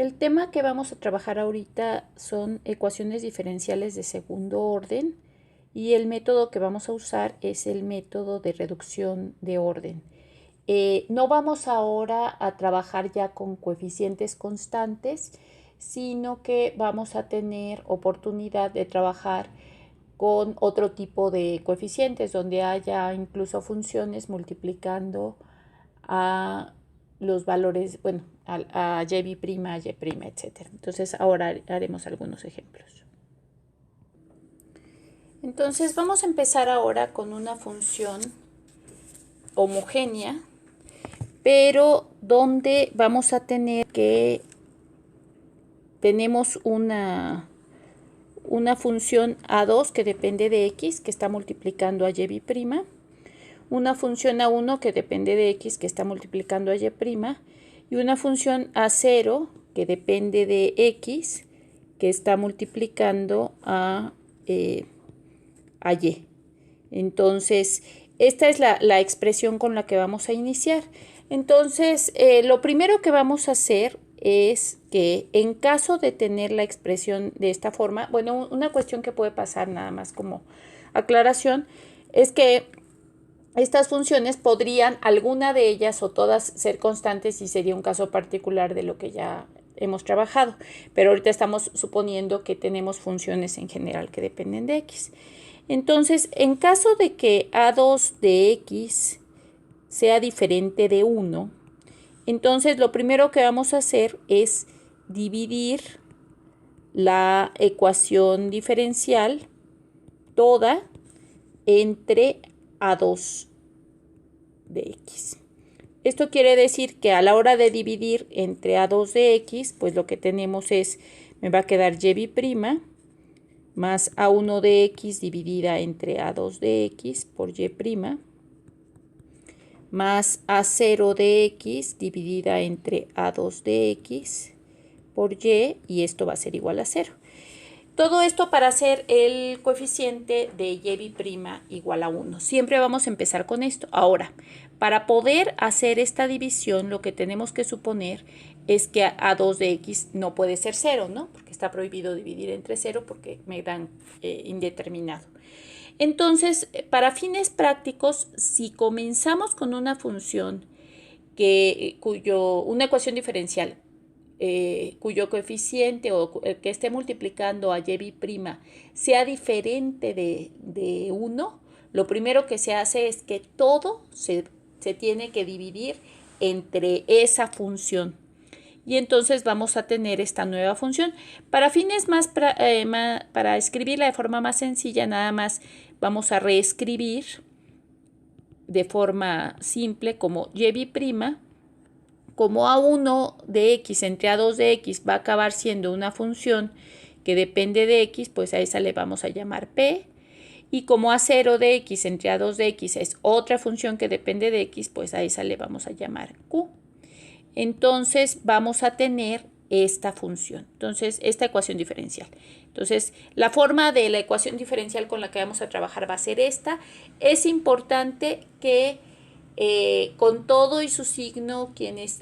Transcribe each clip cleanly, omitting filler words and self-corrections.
El tema que vamos a trabajar ahorita son ecuaciones diferenciales de segundo orden y el método que vamos a usar es el método de reducción de orden. No vamos ahora a trabajar ya con coeficientes constantes, sino que vamos a tener oportunidad de trabajar con otro tipo de coeficientes donde haya incluso funciones multiplicando a los valores, bueno, a y', a y', etc. Entonces ahora haremos algunos ejemplos. Entonces vamos a empezar ahora con una función homogénea, pero donde vamos a tener que tenemos una función a2 que depende de x, que está multiplicando a y', una función a1 que depende de x, que está multiplicando a y', y una función a0 que depende de x, que está multiplicando a y. Entonces, esta es la expresión con la que vamos a iniciar. Entonces, lo primero que vamos a hacer es que en caso de tener la expresión de esta forma, bueno, una cuestión que puede pasar nada más como aclaración, es que estas funciones podrían, alguna de ellas o todas, ser constantes y sería un caso particular de lo que ya hemos trabajado. Pero ahorita estamos suponiendo que tenemos funciones en general que dependen de x. Entonces, en caso de que a2 de x sea diferente de 1, entonces lo primero que vamos a hacer es dividir la ecuación diferencial toda entre a2 de x. Esto quiere decir que a la hora de dividir entre a2 de x, pues lo que tenemos es, me va a quedar y' más a1 de x dividida entre a2 de x por y', más a0 de x dividida entre a2 de x por y esto va a ser igual a 0. Todo esto para hacer el coeficiente de y' igual a 1. Siempre vamos a empezar con esto. Ahora, para poder hacer esta división, lo que tenemos que suponer es que a2 de x no puede ser 0, ¿no? Porque está prohibido dividir entre 0 porque me dan indeterminado. Entonces, para fines prácticos, si comenzamos con una función una ecuación diferencial cuyo coeficiente o que esté multiplicando a y' sea diferente de 1, lo primero que se hace es que todo se tiene que dividir entre esa función. Y entonces vamos a tener esta nueva función. Para fines para escribirla de forma más sencilla, nada más vamos a reescribir de forma simple como y', como a1 de x entre a2 de x va a acabar siendo una función que depende de x, pues a esa le vamos a llamar p. Y como a0 de x entre a2 de x es otra función que depende de x, pues a esa le vamos a llamar q. Entonces vamos a tener esta función, entonces esta ecuación diferencial. Entonces la forma de la ecuación diferencial con la que vamos a trabajar va a ser esta. Es importante que con todo y su signo,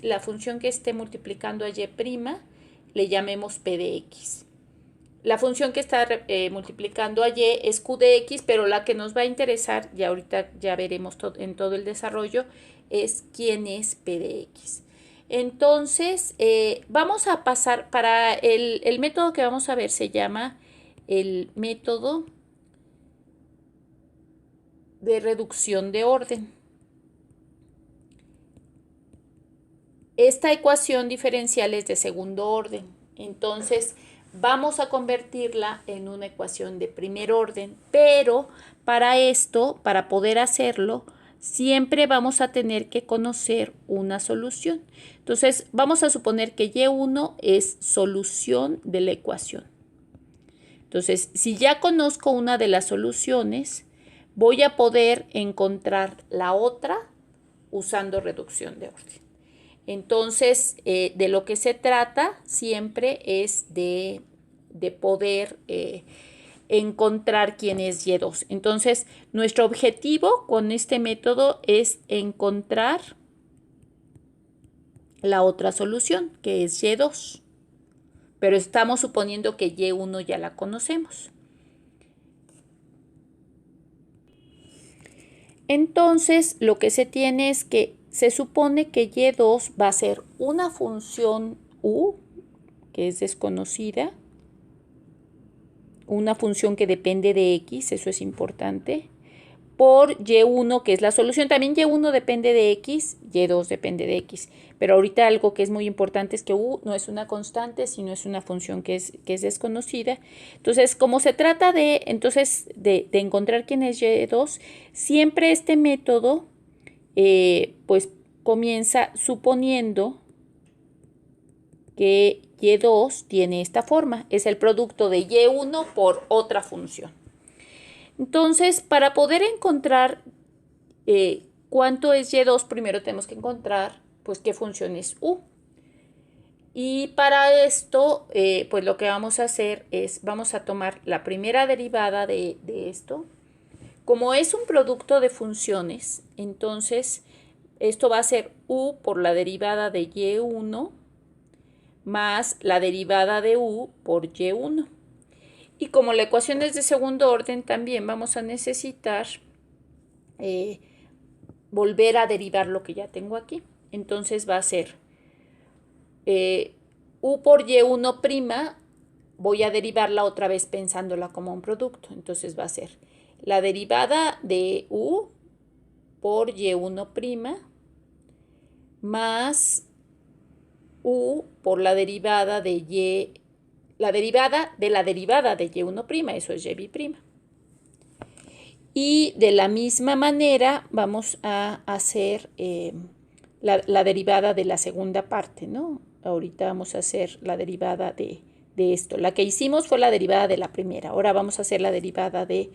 la función que esté multiplicando a y', le llamemos p de x. La función que está multiplicando a y es q de x, pero la que nos va a interesar, y ahorita ya veremos en todo el desarrollo, es quién es p de x. Entonces, vamos a pasar, para el método que vamos a ver se llama el método de reducción de orden. Esta ecuación diferencial es de segundo orden, entonces vamos a convertirla en una ecuación de primer orden, pero para esto, para poder hacerlo, siempre vamos a tener que conocer una solución. Entonces, vamos a suponer que y1 es solución de la ecuación. Entonces, si ya conozco una de las soluciones, voy a poder encontrar la otra usando reducción de orden. Entonces, de lo que se trata siempre es de poder encontrar quién es y2. Entonces, nuestro objetivo con este método es encontrar la otra solución, que es y2. pero estamos suponiendo que Y1 ya la conocemos. Entonces, lo que se tiene es que se supone que Y2 va a ser una función U, que es desconocida, una función que depende de X, eso es importante, por Y1, que es la solución. También Y1 depende de X, Y2 depende de X. Pero ahorita algo que es muy importante es que U no es una constante, sino es una función que es desconocida. Entonces, como se trata de encontrar quién es Y2, siempre este método pues comienza suponiendo que Y2 tiene esta forma. Es el producto de Y1 por otra función. Entonces, para poder encontrar cuánto es Y2, primero tenemos que encontrar pues qué función es U. Y para esto, pues lo que vamos a hacer es, vamos a tomar la primera derivada de esto. Como es un producto de funciones, entonces esto va a ser U por la derivada de Y1 más la derivada de U por Y1. Y como la ecuación es de segundo orden, también vamos a necesitar volver a derivar lo que ya tengo aquí. Entonces va a ser U por Y1', voy a derivarla otra vez pensándola como un producto. Entonces va a ser la derivada de U por Y1' más U por la derivada de Y, la derivada de Y1', eso es Y'. Y de la misma manera vamos a hacer la derivada de la segunda parte, ¿no? Ahorita vamos a hacer la derivada de esto. La que hicimos fue la derivada de la primera. Ahora vamos a hacer la derivada de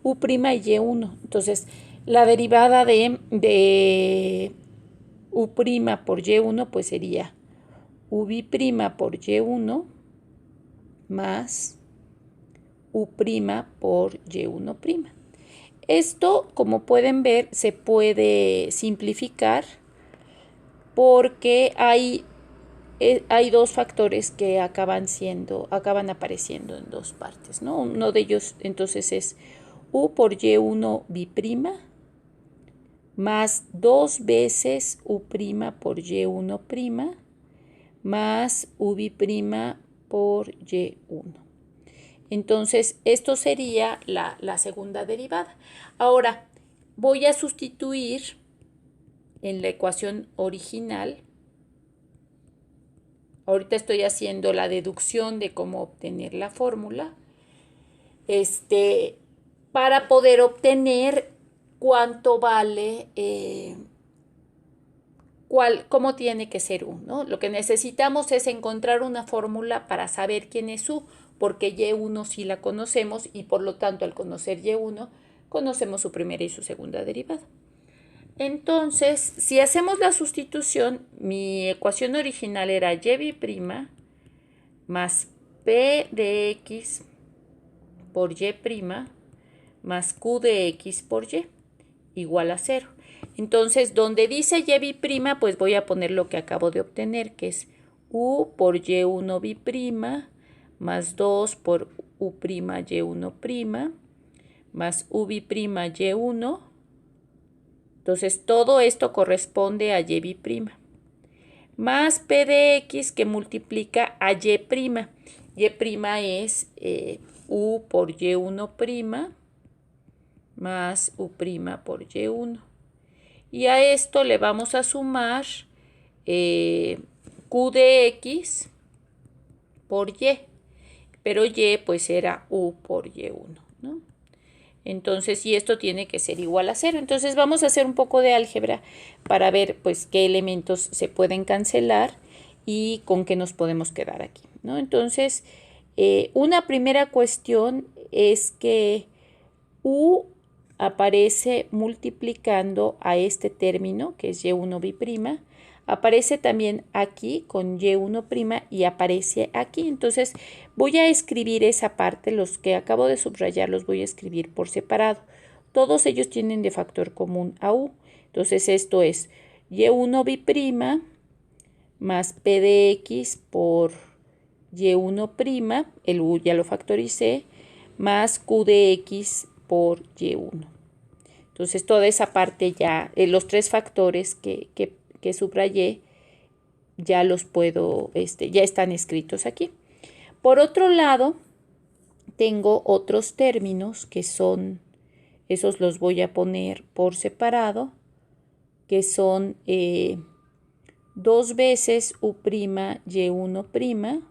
U' y Y1. Entonces, la derivada de U' por Y1 pues sería U' por Y1 más U' por Y1'. Esto, como pueden ver, se puede simplificar porque hay dos factores que acaban apareciendo en dos partes, ¿no? Uno de ellos entonces es U por Y1' más 2 veces U' por Y1' más U' por Y1. Entonces, esto sería la segunda derivada. Ahora, voy a sustituir en la ecuación original. Ahorita estoy haciendo la deducción de cómo obtener la fórmula. Para poder obtener cuánto vale, cómo tiene que ser U, ¿no? Lo que necesitamos es encontrar una fórmula para saber quién es U, porque Y1 sí la conocemos y por lo tanto al conocer Y1 conocemos su primera y su segunda derivada. Entonces, si hacemos la sustitución, mi ecuación original era Y' más P de X por Y' más Q de X por Y igual a 0. Entonces, donde dice Y', pues voy a poner lo que acabo de obtener, que es U por Y1' más 2 por U' Y1' más U' Y1. Entonces, todo esto corresponde a Y'. Más P de X que multiplica a Y'. Y' es U por Y1' más U' por Y1. Y a esto le vamos a sumar Q de X por Y. Pero Y pues era U por Y1, ¿no? Entonces, y esto tiene que ser igual a 0. Entonces vamos a hacer un poco de álgebra para ver pues qué elementos se pueden cancelar y con qué nos podemos quedar aquí, ¿no? Entonces, una primera cuestión es que U aparece multiplicando a este término, que es Y1', aparece también aquí con Y1' y aparece aquí. Entonces voy a escribir esa parte, los que acabo de subrayar los voy a escribir por separado. Todos ellos tienen de factor común a U. Entonces esto es Y1' más P de X por y1', el u ya lo factoricé, más q de x por y1. Entonces toda esa parte ya, los tres factores que subrayé, ya los puedo, ya están escritos aquí. Por otro lado, tengo otros términos que son, esos los voy a poner por separado, que son 2 veces u' y1'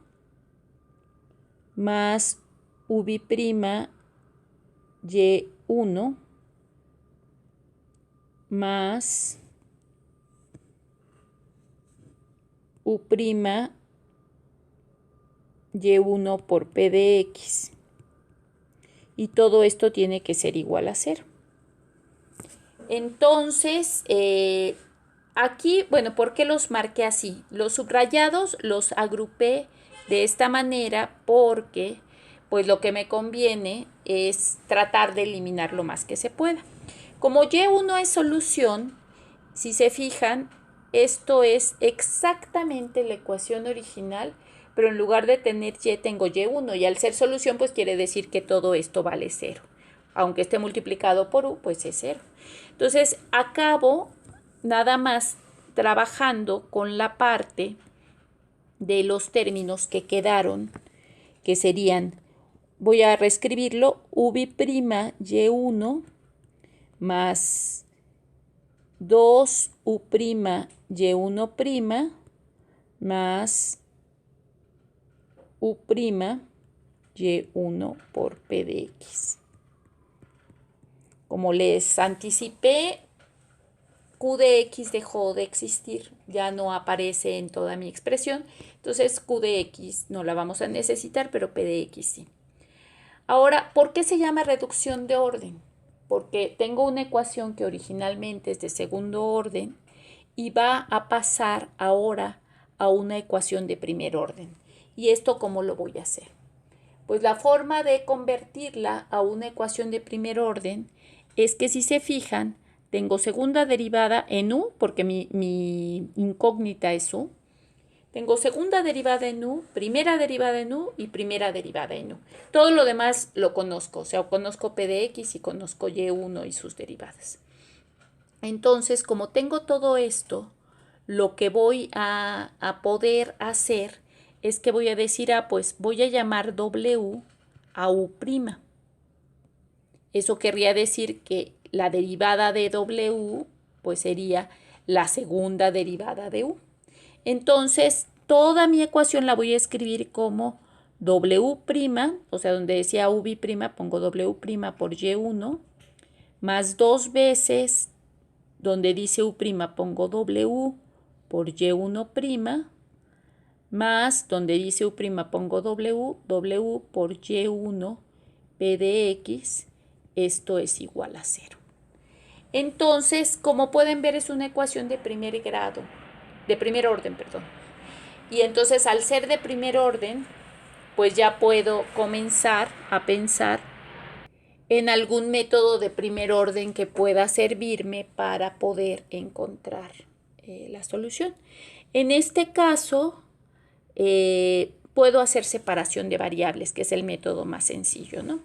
más ubi' y1 más u' y1 por p de x. Y todo esto tiene que ser igual a 0. Entonces, aquí, bueno, ¿por qué los marqué así? Los subrayados los agrupé de esta manera porque, pues, lo que me conviene es tratar de eliminar lo más que se pueda. Como y1 es solución, si se fijan, esto es exactamente la ecuación original, pero en lugar de tener y tengo y1, y al ser solución, pues quiere decir que todo esto vale 0. Aunque esté multiplicado por u, pues es 0. Entonces, acabo nada más trabajando con la parte de los términos que quedaron, que serían, voy a reescribirlo, ubi' y1 más 2u' y1' más u' y1 por p de x. Como les anticipé, q de x dejó de existir, ya no aparece en toda mi expresión, entonces q de x no la vamos a necesitar, pero p de x sí. Ahora, ¿por qué se llama reducción de orden? Porque tengo una ecuación que originalmente es de segundo orden y va a pasar ahora a una ecuación de primer orden. ¿Y esto cómo lo voy a hacer? Pues la forma de convertirla a una ecuación de primer orden es que, si se fijan, tengo segunda derivada en u, porque mi incógnita es u. Tengo segunda derivada en u, primera derivada en u y primera derivada en u. Todo lo demás lo conozco, o sea, conozco p de x y conozco y1 y sus derivadas. Entonces, como tengo todo esto, lo que voy a poder hacer es que voy a decir, pues voy a llamar w a u'. Eso querría decir que la derivada de w, pues sería la segunda derivada de u. Entonces, toda mi ecuación la voy a escribir como w', o sea, donde decía ubi', pongo w' por y1, más 2 veces, donde dice u', pongo w por y1', más, donde dice u', pongo w por y1 p de x, esto es igual a 0. Entonces, como pueden ver, es una ecuación de primer orden, perdón. Y entonces, al ser de primer orden, pues ya puedo comenzar a pensar en algún método de primer orden que pueda servirme para poder encontrar la solución. En este caso, puedo hacer separación de variables, que es el método más sencillo, ¿no?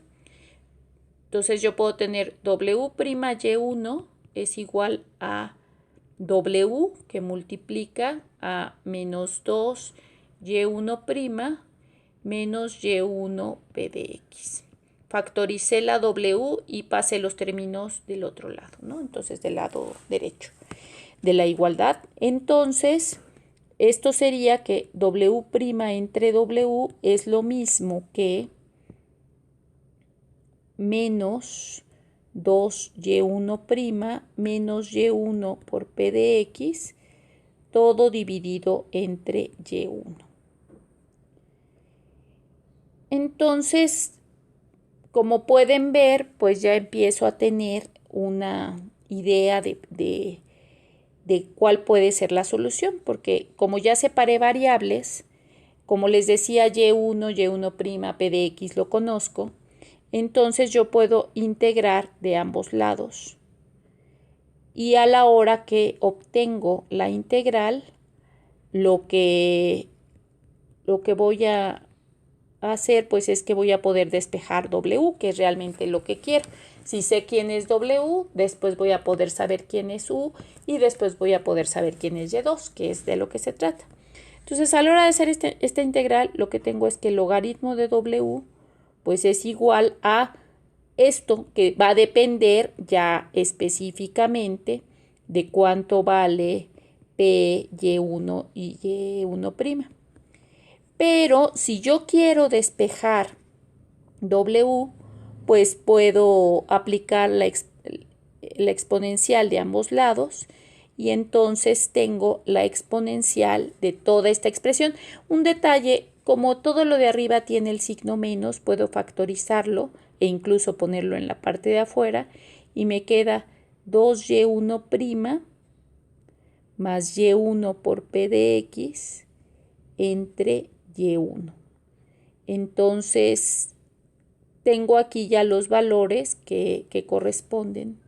Entonces yo puedo tener w' y1 es igual a w, que multiplica a menos 2 y1' menos y1 p de x. Factoricé la w y pasé los términos del otro lado, ¿no? Entonces, del lado derecho de la igualdad. Entonces, esto sería que w' entre w es lo mismo que menos 2y1' menos y1 por p de x, todo dividido entre y1. Entonces, como pueden ver, pues ya empiezo a tener una idea de cuál puede ser la solución, porque como ya separé variables, como les decía, y1, y1', p de x lo conozco, entonces yo puedo integrar de ambos lados. Y a la hora que obtengo la integral, lo que lo que voy a hacer pues es que voy a poder despejar W, que es realmente lo que quiero. Si sé quién es W, después voy a poder saber quién es U y después voy a poder saber quién es Y2, que es de lo que se trata. Entonces, a la hora de hacer esta integral, lo que tengo es que el logaritmo de W pues es igual a esto, que va a depender ya específicamente de cuánto vale P, Y1 y Y1'. Pero si yo quiero despejar W, pues puedo aplicar la exponencial de ambos lados y entonces tengo la exponencial de toda esta expresión. Un detalle, como todo lo de arriba tiene el signo menos, puedo factorizarlo e incluso ponerlo en la parte de afuera y me queda 2y1' más y1 por p de x entre y1. Entonces, tengo aquí ya los valores que corresponden.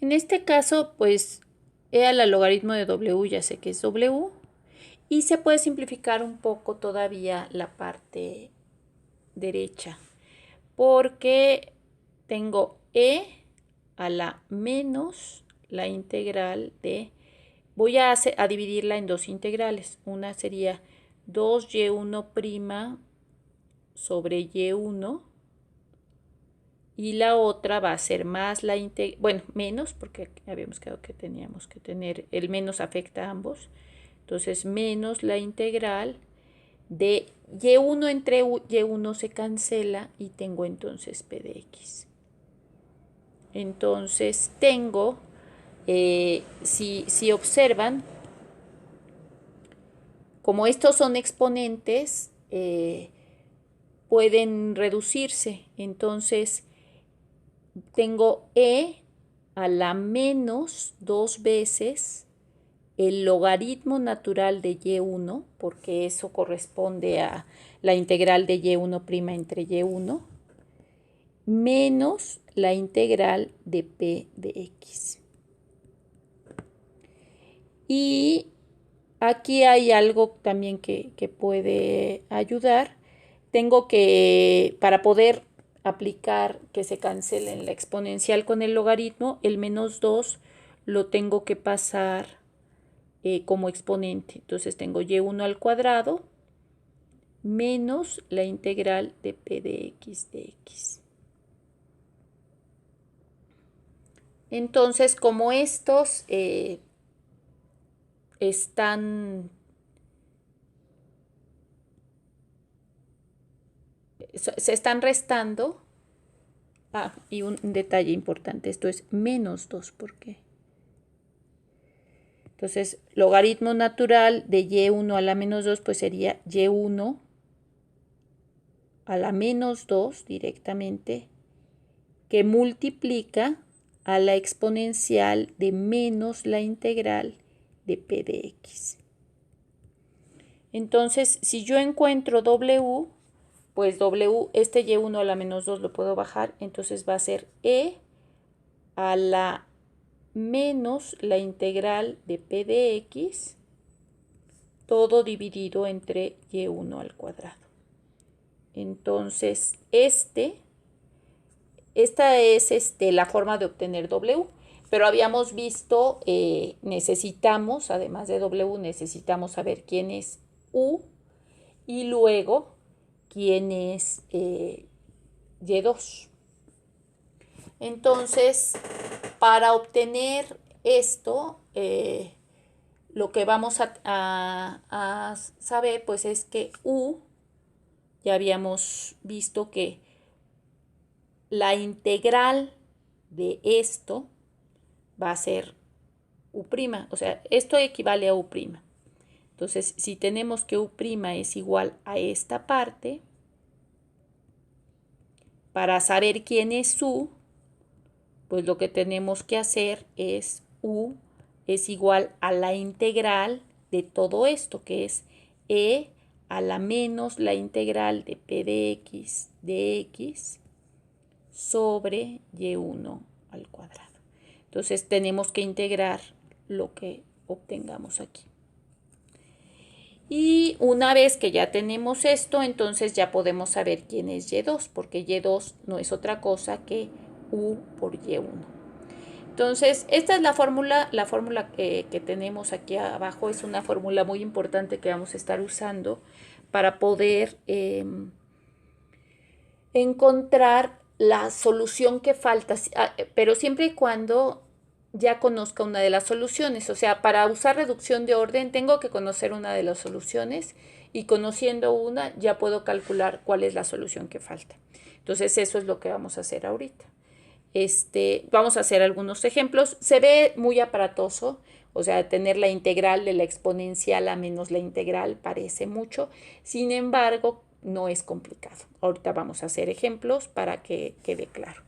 En este caso, pues, E al logaritmo de W, ya sé que es W, y se puede simplificar un poco todavía la parte derecha, porque tengo E a la menos la integral de, voy a dividirla en dos integrales. Una sería 2y1' sobre y1 y la otra va a ser más la integral, bueno, menos, porque habíamos quedado que teníamos que tener, el menos afecta a ambos, entonces menos la integral de y1 entre y1 se cancela y tengo entonces p de x. Entonces tengo, si observan, como estos son exponentes, pueden reducirse. Entonces tengo E a la menos 2 veces el logaritmo natural de y1, porque eso corresponde a la integral de y1' entre y1, menos la integral de p de x. Y aquí hay algo también que puede ayudar. Tengo que, para poder aplicar que se cancele en la exponencial con el logaritmo, el menos 2 lo tengo que pasar como exponente. Entonces tengo y1 al cuadrado menos la integral de p de x. Entonces, como estos se están restando. Y un detalle importante, esto es menos 2, ¿por qué? Entonces, logaritmo natural de y1 a la menos 2, pues sería y1 a la menos 2 directamente, que multiplica a la exponencial de menos la integral de p de x. Entonces, si yo encuentro W, pues W, este y1 a la menos 2 lo puedo bajar, entonces va a ser E a la menos la integral de p de x, todo dividido entre y1 al cuadrado. Entonces, esta es la forma de obtener W, pero habíamos visto, necesitamos, además de W, necesitamos saber quién es U y luego quién es Y2. Entonces, para obtener esto, lo que vamos a saber pues es que U, ya habíamos visto que la integral de esto va a ser U', o sea, esto equivale a U'. Entonces, si tenemos que U' es igual a esta parte, para saber quién es U, pues lo que tenemos que hacer es U es igual a la integral de todo esto, que es E a la menos la integral de p de x sobre y1 al cuadrado. Entonces tenemos que integrar lo que obtengamos aquí. Y Y una vez que ya tenemos esto, entonces ya podemos saber quién es Y2, porque Y2 no es otra cosa que U por Y1. Entonces, esta es la fórmula que tenemos aquí abajo, es una fórmula muy importante que vamos a estar usando para poder encontrar la solución que falta, pero siempre y cuando ya conozca una de las soluciones. O sea, para usar reducción de orden tengo que conocer una de las soluciones y conociendo una ya puedo calcular cuál es la solución que falta. Entonces, eso es lo que vamos a hacer ahorita. Vamos a hacer algunos ejemplos. Se ve muy aparatoso, o sea, tener la integral de la exponencial a menos la integral parece mucho. Sin embargo, no es complicado. Ahorita vamos a hacer ejemplos para que quede claro.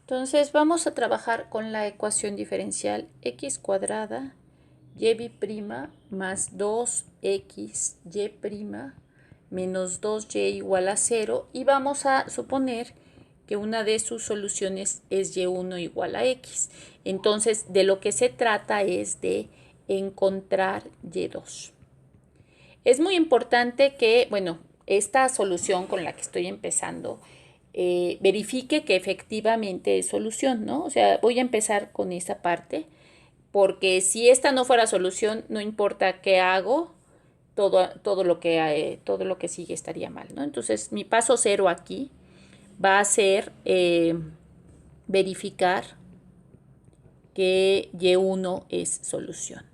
Entonces vamos a trabajar con la ecuación diferencial x cuadrada y' más 2xy' menos 2y igual a 0 y vamos a suponer que una de sus soluciones es y1 igual a x. Entonces, de lo que se trata es de encontrar y2. Es muy importante que, bueno, esta solución con la que estoy empezando verifique que efectivamente es solución, ¿no? O sea, voy a empezar con esa parte, porque si esta no fuera solución, no importa qué hago, todo lo que sigue estaría mal, ¿no? Entonces, mi paso 0 aquí va a ser verificar que y1 es solución.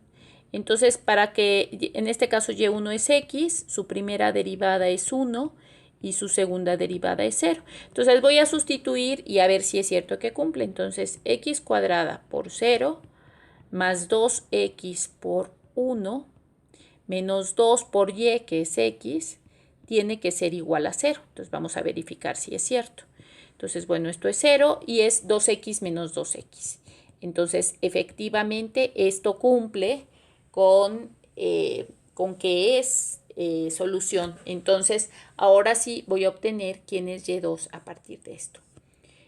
Entonces, para que en este caso y1 es x, su primera derivada es 1 y su segunda derivada es 0. Entonces voy a sustituir y a ver si es cierto que cumple. Entonces, x cuadrada por 0 más 2x por 1 menos 2 por y, que es x, tiene que ser igual a 0. Entonces vamos a verificar si es cierto. Entonces, bueno, esto es 0 y es 2x menos 2x. Entonces, efectivamente, esto cumple con que es solución. Entonces, ahora sí voy a obtener quién es y2 a partir de esto.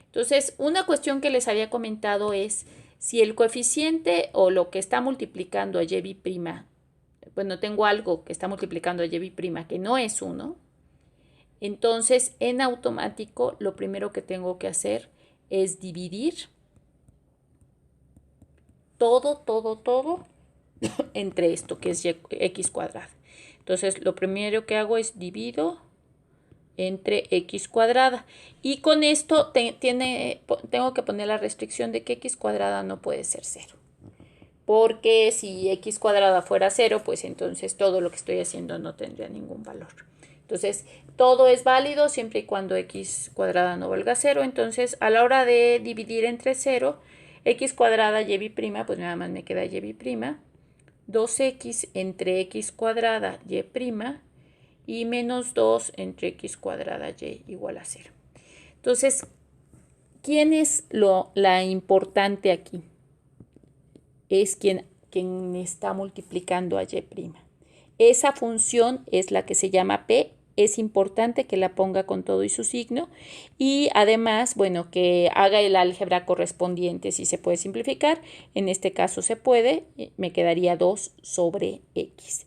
Entonces, una cuestión que les había comentado es si el coeficiente o lo que está multiplicando a y', bueno, tengo algo que está multiplicando a y' que no es 1, entonces en automático lo primero que tengo que hacer es dividir todo entre esto que es x cuadrada. Entonces lo primero que hago es divido entre x cuadrada y con esto tengo que poner la restricción de que x cuadrada no puede ser 0. Porque si x cuadrada fuera 0, pues entonces todo lo que estoy haciendo no tendría ningún valor. Entonces, todo es válido siempre y cuando x cuadrada no valga 0. Entonces, a la hora de dividir entre 0, x cuadrada y', pues nada más me queda y', 2x entre x cuadrada y' y menos 2 entre x cuadrada y igual a 0. Entonces, ¿quién es la importante aquí? Es quien está multiplicando a y'. Esa función es la que se llama p. Es importante que la ponga con todo y su signo y además, bueno, que haga el álgebra correspondiente si se puede simplificar. En este caso se puede, me quedaría 2 sobre x.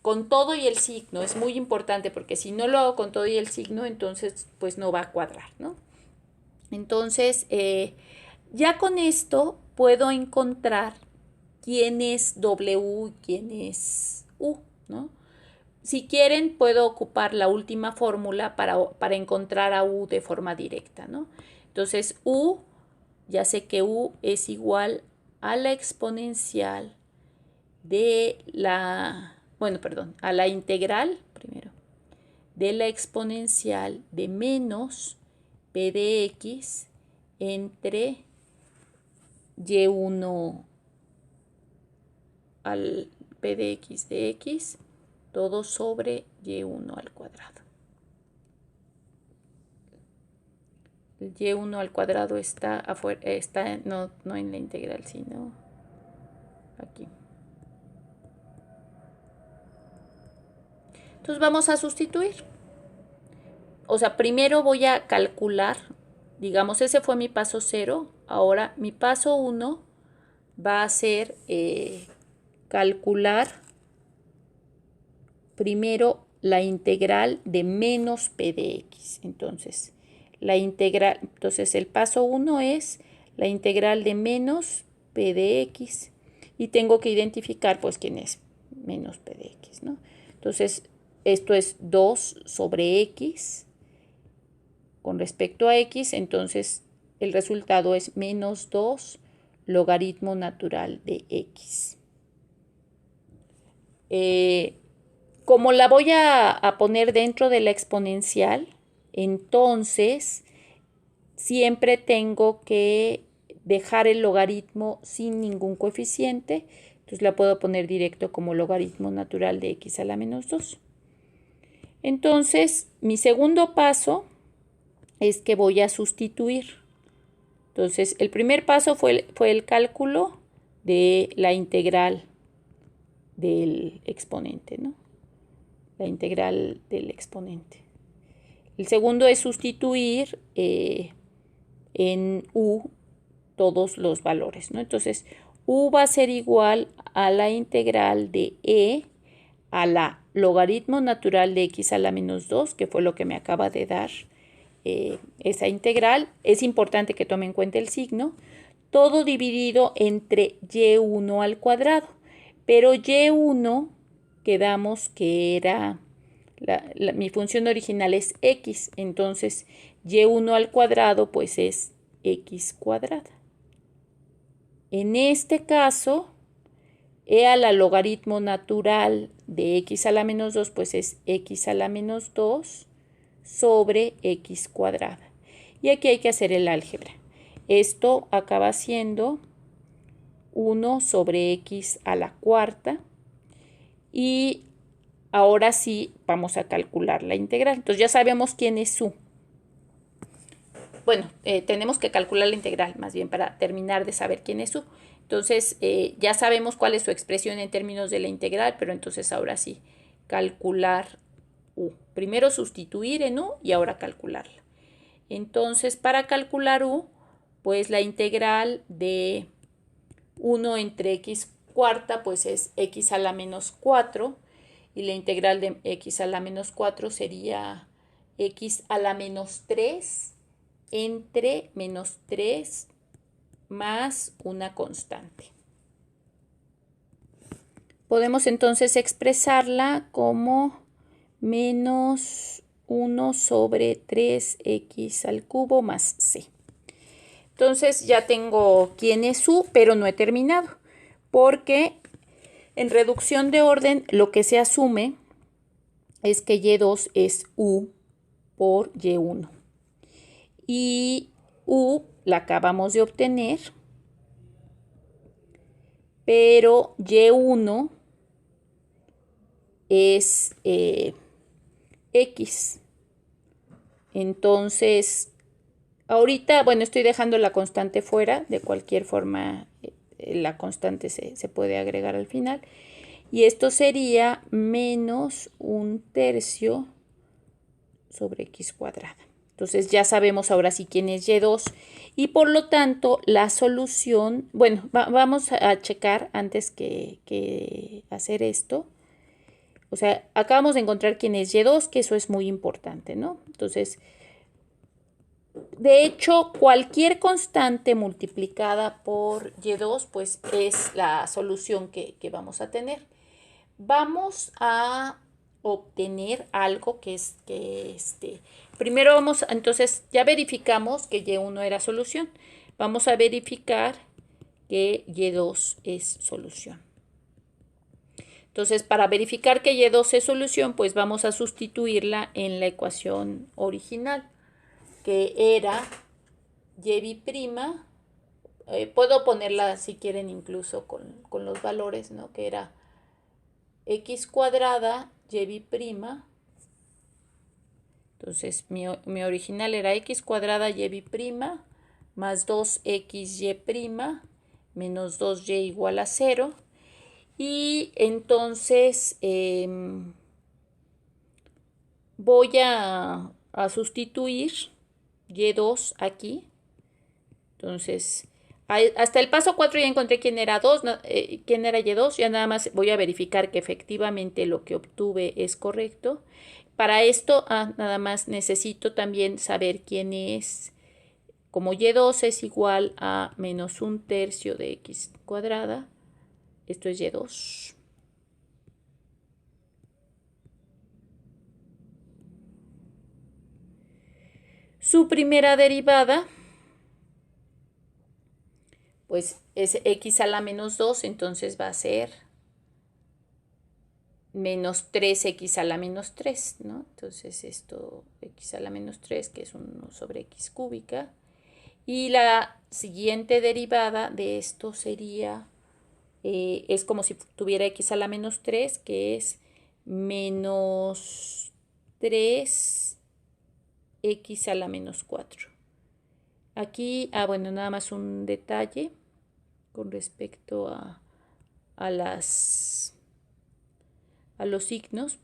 Con todo y el signo es muy importante porque si no lo hago con todo y el signo, entonces pues no va a cuadrar, ¿no? Entonces, ya con esto puedo encontrar quién es W y quién es U, ¿no? Si quieren, puedo ocupar la última fórmula para encontrar a U de forma directa, ¿no? Entonces, U, ya sé que U es igual a la exponencial de a la integral, primero, de la exponencial de menos p de x entre y1 al p de x todo sobre y1 al cuadrado. El y1 al cuadrado está afuera, no en la integral, sino aquí. Entonces vamos a sustituir. O sea, primero voy a calcular, digamos, ese fue mi paso 0. Ahora mi paso 1 va a ser calcular primero la integral de menos p de x. Entonces, el paso 1 es la integral de menos p de x. Y tengo que identificar, pues, quién es menos p de x, ¿no? Entonces, esto es 2 sobre x con respecto a x. Entonces, el resultado es menos 2 logaritmo natural de x. Como la voy a poner dentro de la exponencial, entonces siempre tengo que dejar el logaritmo sin ningún coeficiente. Entonces la puedo poner directo como logaritmo natural de x a la menos 2. Entonces, mi segundo paso es que voy a sustituir. Entonces, el primer paso fue el cálculo de la integral del exponente, ¿no? La integral del exponente. El segundo es sustituir en u todos los valores, ¿no? Entonces, u va a ser igual a la integral de e a la logaritmo natural de x a la menos 2, que fue lo que me acaba de dar esa integral. Es importante que tome en cuenta el signo. Todo dividido entre y1 al cuadrado. Pero y1 quedamos que era, mi función original es x, entonces y1 al cuadrado pues es x cuadrada. En este caso, e a la logaritmo natural de x a la menos 2 pues es x a la menos 2 sobre x cuadrada. Y aquí hay que hacer el álgebra. Esto acaba siendo 1 sobre x a la cuarta. Y ahora sí vamos a calcular la integral. Entonces ya sabemos quién es u. Bueno, tenemos que calcular la integral, más bien para terminar de saber quién es u. Entonces ya sabemos cuál es su expresión en términos de la integral, pero entonces ahora sí, calcular u. Primero sustituir en u y ahora calcularla. Entonces para calcular u, pues la integral de 1 entre x cuarta pues es x a la menos 4 y la integral de x a la menos 4 sería x a la menos 3 entre menos 3 más una constante. Podemos entonces expresarla como menos 1 sobre 3x al cubo más c. Entonces ya tengo quién es u, pero no he terminado, porque en reducción de orden lo que se asume es que y2 es u por y1. Y u la acabamos de obtener, pero y1 es x. Entonces, ahorita, bueno, estoy dejando la constante fuera. De cualquier forma, la constante se puede agregar al final. Y esto sería menos 1/3 sobre x cuadrada. Entonces ya sabemos ahora sí quién es y2 y por lo tanto la solución, bueno, vamos a checar antes que hacer esto. O sea, acabamos de encontrar quién es y2, que eso es muy importante, ¿no? Entonces, de hecho, cualquier constante multiplicada por y2, pues es la solución que vamos a tener. Vamos a obtener algo primero entonces ya verificamos que y1 era solución. Vamos a verificar que y2 es solución. Entonces, para verificar que y2 es solución, pues vamos a sustituirla en la ecuación original, que era y'. Puedo ponerla si quieren incluso con los valores, ¿no? Que era x cuadrada y'. Entonces mi original era x cuadrada y' más 2xy' menos 2y igual a 0. Y entonces voy a sustituir y2 aquí. Entonces Hasta el paso 4 ya encontré quién era 2, quién era Y2, ya nada más voy a verificar que efectivamente lo que obtuve es correcto. Para esto, nada más necesito también saber quién es, como Y2 es igual a menos 1/3 de X cuadrada, esto es Y2. Su primera derivada, pues es X a la menos 2, entonces va a ser menos 3X a la menos 3, ¿no? Entonces esto, X a la menos 3, que es 1 sobre X cúbica. Y la siguiente derivada de esto sería, es como si tuviera X a la menos 3, que es menos 3X a la menos 4. Aquí, bueno, nada más un detalle con respecto a los signos,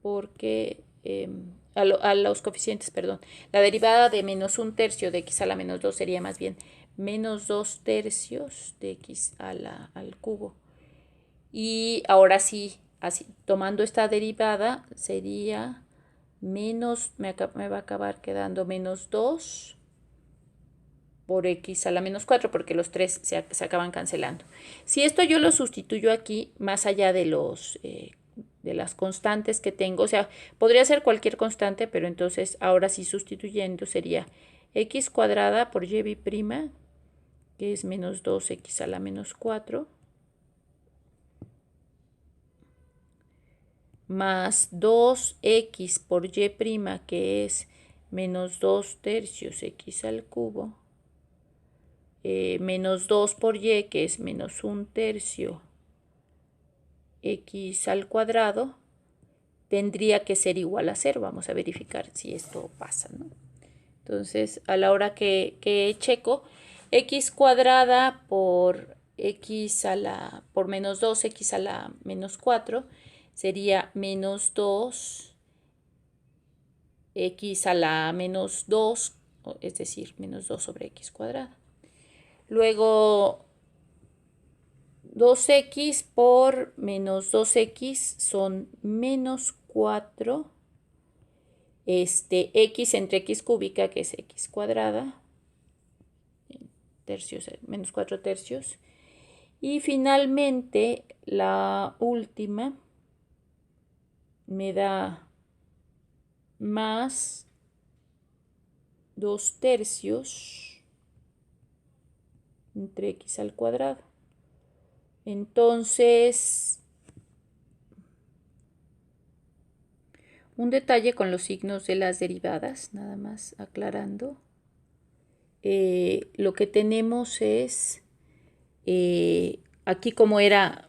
porque a los coeficientes, perdón. La derivada de menos 1/3 de X a la menos 2 sería más bien menos 2/3 de X al cubo. Y ahora sí, así, tomando esta derivada, sería menos, me va a acabar quedando menos 2 por X a la menos 4, porque los 3 se acaban cancelando. Si esto yo lo sustituyo aquí, más allá de las constantes que tengo, o sea, podría ser cualquier constante, pero entonces ahora sí sustituyendo sería X cuadrada por Y prima, que es menos 2X a la menos 4, más 2X por Y prima, que es menos 2/3 X al cubo, menos 2 por Y, que es menos 1/3 X al cuadrado, tendría que ser igual a 0. Vamos a verificar si esto pasa, ¿no? Entonces, a la hora que checo, X cuadrada por por menos 2X a la menos 4 sería menos 2X a la menos 2, es decir, menos 2 sobre X cuadrada. Luego, 2X por menos 2X son menos 4. X entre X cúbica, que es X cuadrada, tercios, menos 4/3. Y finalmente, la última me da más 2/3 entre X al cuadrado. Entonces, un detalle con los signos de las derivadas, nada más aclarando. Lo que tenemos es, aquí como era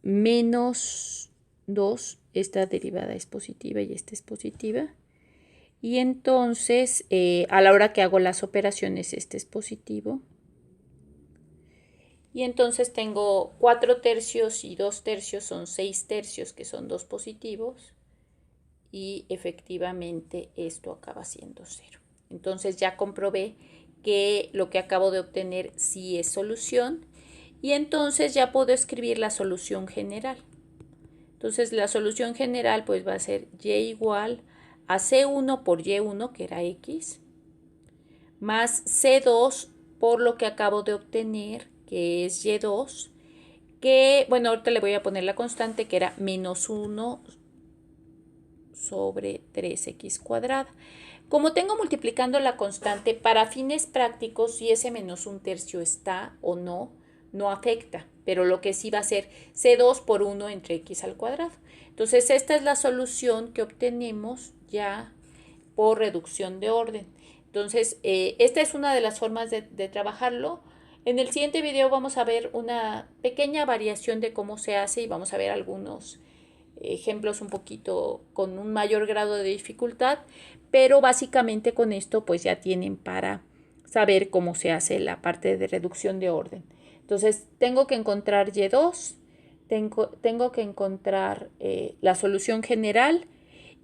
menos 2, esta derivada es positiva y esta es positiva. Y entonces, a la hora que hago las operaciones, este es positivo. Y entonces tengo 4/3 y 2/3 son 6/3, que son 2 positivos. Y efectivamente esto acaba siendo 0. Entonces ya comprobé que lo que acabo de obtener sí es solución. Y entonces ya puedo escribir la solución general. Entonces la solución general pues va a ser y igual a C1 por Y1, que era X, más C2 por lo que acabo de obtener, que es Y2, que, bueno, ahorita le voy a poner la constante, que era menos 1 sobre 3X cuadrada. Como tengo multiplicando la constante, para fines prácticos, si ese menos 1/3 está o no, no afecta, pero lo que sí va a ser C2 por 1 entre X al cuadrado. Entonces, esta es la solución que obtenemos ya por reducción de orden. Entonces, esta es una de las formas de trabajarlo. En el siguiente video vamos a ver una pequeña variación de cómo se hace y vamos a ver algunos ejemplos un poquito con un mayor grado de dificultad, pero básicamente con esto pues ya tienen para saber cómo se hace la parte de reducción de orden. Entonces tengo que encontrar Y2, tengo que encontrar la solución general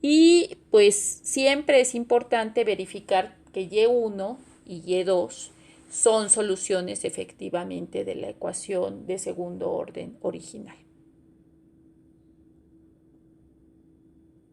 y pues siempre es importante verificar que Y1 y Y2 son soluciones efectivamente de la ecuación de segundo orden original.